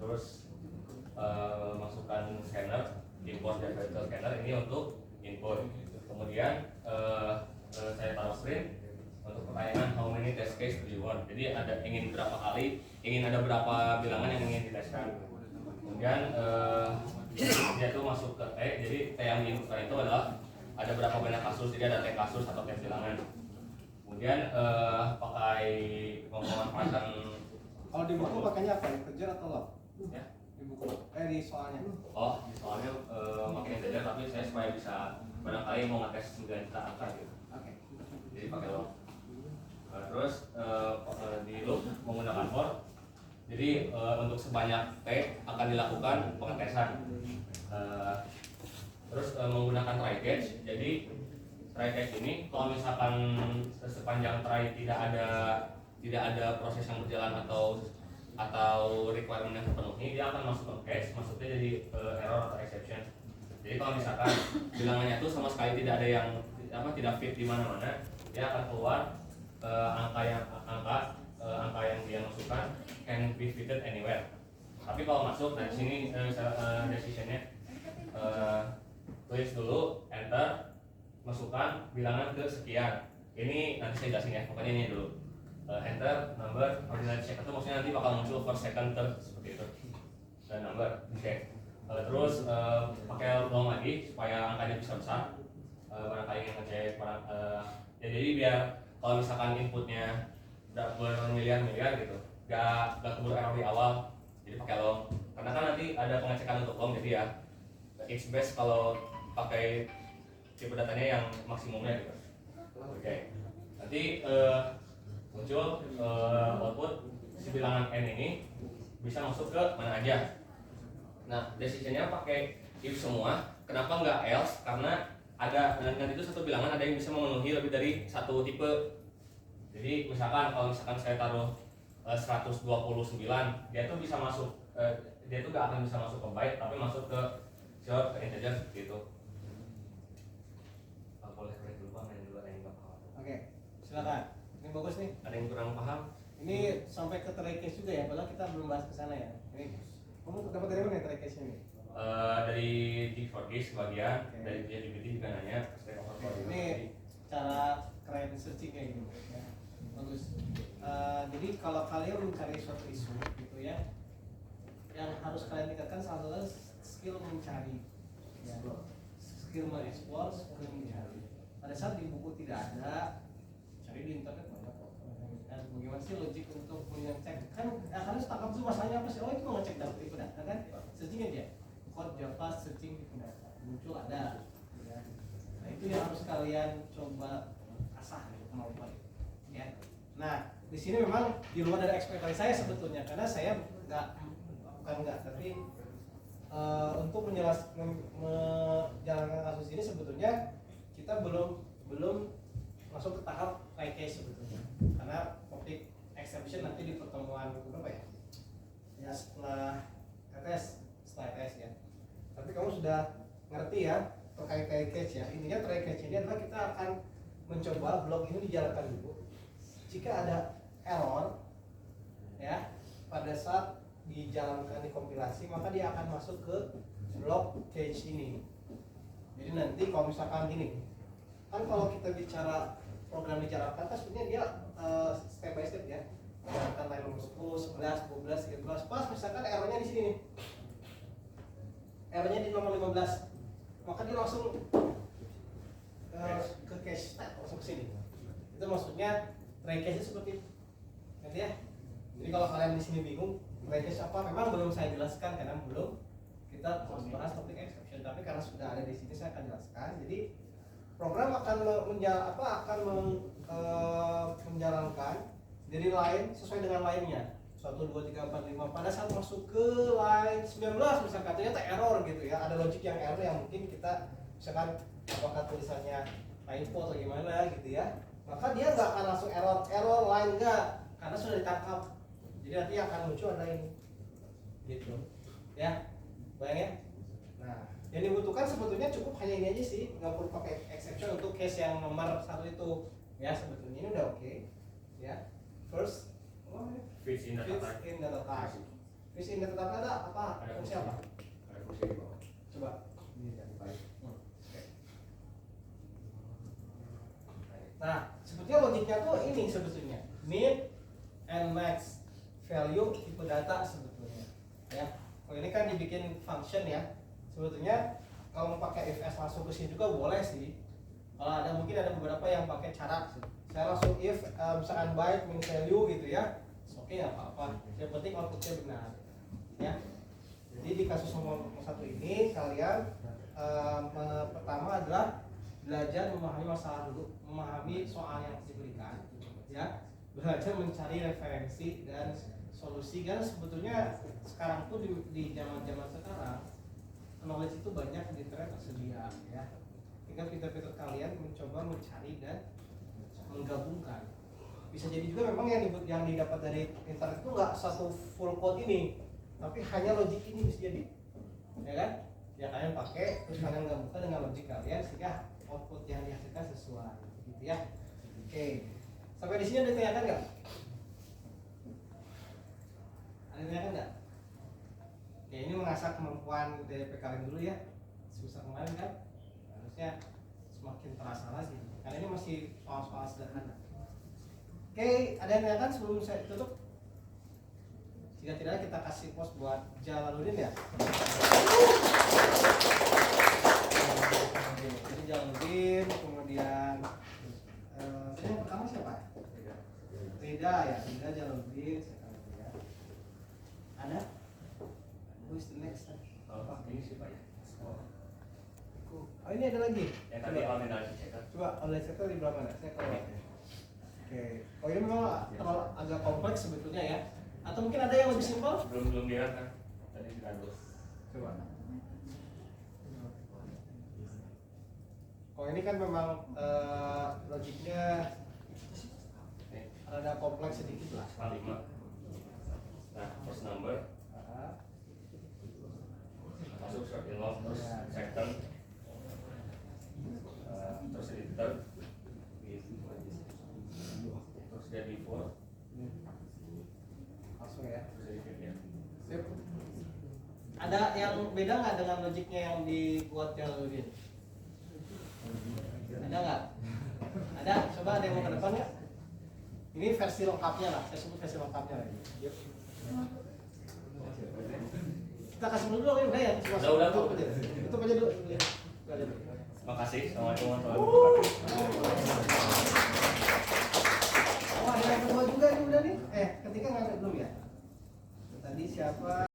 terus masukkan scanner, import data ke scanner ini untuk input. Kemudian saya taruh screen untuk pertanyaan how many test case do you want. Jadi ingin ada berapa bilangan yang ingin diteskan. Kemudian dia tuh masuk ke T. Jadi T yang diinputkan itu adalah ada berapa banyak kasus. Jadi ada T kasus atau T bilangan. Kemudian pakai memanfaatkan. Kalau di buku pakainya apa? Integer atau log? Ya. Di buku di soalnya. Oh, di soalnya pakai integer, tapi saya supaya bisa barangkali mau ngetes 9 juta angka gitu. Oke. Jadi pakai log. Terus di loop menggunakan for. Jadi untuk sebanyak T akan dilakukan pengetesan. Terus menggunakan try catch. Jadi try catch ini kalau misalkan sepanjang try tidak ada proses yang berjalan atau requirement yang terpenuhi, dia akan masuk ke catch, masuknya jadi error atau exception. Jadi kalau misalkan bilangannya itu sama sekali tidak ada yang tidak fit di mana-mana, dia akan keluar angka yang dia masukkan can be fitted anywhere. Tapi kalau masuk dari sini decisionnya tulis dulu enter, masukkan bilangan ke sekian. Ini nanti saya jelasin ya, pokoknya ini dulu. Enter number ordinary check itu maksudnya nanti bakal muncul first second third seperti itu dan number check. Terus pakai long lagi supaya angkanya bisa besar. Barangkali ingin ngecek ya, jadi biar kalau misalkan inputnya udah bermiliar-miliar gitu, gak keburu error di awal, jadi pakai long. Karena kan nanti ada pengecekan untuk long, jadi ya it's best kalau pakai tipe datanya yang maksimumnya gitu. Oke. Nanti muncul output si bilangan n ini bisa masuk ke mana aja. Nah, decisionnya pakai if semua. Kenapa nggak else? Karena nanti itu satu bilangan ada yang bisa memenuhi lebih dari satu tipe. Jadi kalau misalkan saya taruh 129, dia tuh bisa masuk, dia tuh nggak akan bisa masuk ke byte, tapi masuk ke short, ke integer gitu. Boleh dulu Bang, yang dulu ada yang nggak paham. Oke, silakan. Ini bagus nih. Ada yang kurang paham? Ini sampai ke try case juga ya, padahal kita belum bahas ke sana ya. Ini kamu dapat dari mana try case ini? Dari G4Case sebagian, dari ChatGPT juga nanya Stack Overflow. Ini cara keren searching kayak gitu ya. Bagus. Jadi kalau kalian mencari suatu isu gitu ya, yang harus kalian tingkatkan salah satu skill mencari ya. Skill mengeksplor, skill mencari. Pada saat di buku tidak ada, cari di internet banyak kok. Bagaimana sih logik untuk mengecek? Kan harus tangkap dulu masalahnya apa sih? Oh, itu mau ngecek tipe data kan? Searching aja. Code Java searching tipe data muncul ada. Ya. Nah, itu yang harus kalian coba asah gitu, kemampuan. Ya. Nah, di sini memang di luar dari ekspektasi saya sebetulnya, karena saya tapi untuk menjalankan kasus ini sebetulnya kita belum masuk ke tahap try case sebetulnya, karena topik exception nanti di pertemuan berapa ya? Ya setelah tes ya. Tapi kamu sudah ngerti ya terkait try case ya. Intinya try case ini adalah kita akan mencoba blok ini dijalankan dulu. Jika ada error ya pada saat dijalankan dikompilasi, maka dia akan masuk ke blok case ini. Jadi nanti kalau misalkan gini, kan kalau kita bicara program dijalankan kan sebenarnya dia step by step ya. Jalankan line nomor 10, 11, 12, 13. Pas misalkan errornya di sini nih. Errornya di nomor 15. Maka dia langsung ke cache, langsung ke sini. Itu maksudnya try case seperti itu. Ngerti ya? Jadi kalau kalian di sini bingung try case apa, memang belum saya jelaskan karena belum kita bahas topik exception, tapi karena sudah ada di sini saya akan jelaskan. Jadi program akan menjalankan dari line sesuai dengan line-nya 1, 2, 3, 4, 5. Pada saat masuk ke line 19 misalkan ternyata error gitu ya, ada logic yang error yang mungkin kita misalkan apakah tulisannya typo atau gimana gitu ya, maka dia nggak akan langsung error line enggak, karena sudah ditangkap. Jadi nanti akan muncul ada ini gitu ya, bayang ya. Nah, yang dibutuhkan sebetulnya cukup hanya ini aja sih, nggak perlu pakai exception untuk case yang nomor 1 itu ya. Sebetulnya ini udah oke ya. First fits in data type. If ini tetap ada apa? Ada Fungsi apa? Ada fungsi di bawah. Coba. Ini jadi baik. Oke. Nah, sebetulnya logiknya tuh ini sebetulnya min and max value tipe data sebetulnya. Ya, kalau ini kan dibikin function ya. Sebetulnya kalau mau pakai if s langsung ke sini juga boleh sih. Kalau ada mungkin ada beberapa yang pakai cara saya langsung if misalkan byte min value gitu ya. Oke, nggak apa-apa. Yang penting outputnya benar. Ya. Jadi di kasus nomor 1 ini kalian pertama adalah belajar memahami masalah dulu, memahami soal yang diberikan, ya, belajar mencari referensi dan solusi. Karena sebetulnya sekarang tuh di zaman-zaman sekarang knowledge itu banyak di internet tersedia, ya. Tinggal pintar-pintar kalian mencoba mencari dan menggabungkan. Bisa jadi juga memang yang didapat dari internet itu nggak satu full code ini, tapi hanya logik ini bisa jadi, ya kan? Ya kalian pakai terus kalian gabungkan dengan logik kalian sehingga output yang dihasilkan sesuai, gitu ya. Oke, sampai di sini ada tanyakan nggak? Ada tanyakan nggak? Oke, ini mengasah kemampuan dari kalian dulu ya. Susah kemarin kan? Harusnya semakin terasa lagi. Karena ini masih soal-soal sederhana. Oke, ada yang tanyakan sebelum saya tutup? Jika tidak, kita kasih pos buat Jalaluddin ya. Jadi Jalaluddin, kemudian ini yang pertama siapa? Rida ya, Rida Jalaluddin. Ada? Who is the next? Ini sih Pak ya. Oh ini ada lagi. Yang tadi validasi checker. Coba online checker di belah mana? Saya kalau. Oke. Oh ini memang terlalu agak kompleks sebetulnya ya. Atau mungkin ada yang lebih simpel? Belum dia kan. Tadi sudah ada. Coba. Oh ini kan memang logiknya ada kompleks sedikit lah. K5. Nah, first number masuk short in long, terus second, terus di third, terus jadi fourth, Langsung ya. terus jadi fifth ya. Sip. Ada yang beda nggak dengan logiknya yang dibuat Jalaluddin? Ada nggak? Ada? Coba ada yang mau ke depan nggak? Ini versi lengkapnya lah, saya sebut versi lengkapnya lagi. Yuk. Kita kasih dulu dong, udah ya? Udah, tutup aja. Tutup aja dulu. Makasih, assalamualaikum warahmatullahi wabarakatuh. Oh ada yang kedua juga ini udah nih. Ketika nggak ada belum ya? Tadi siapa?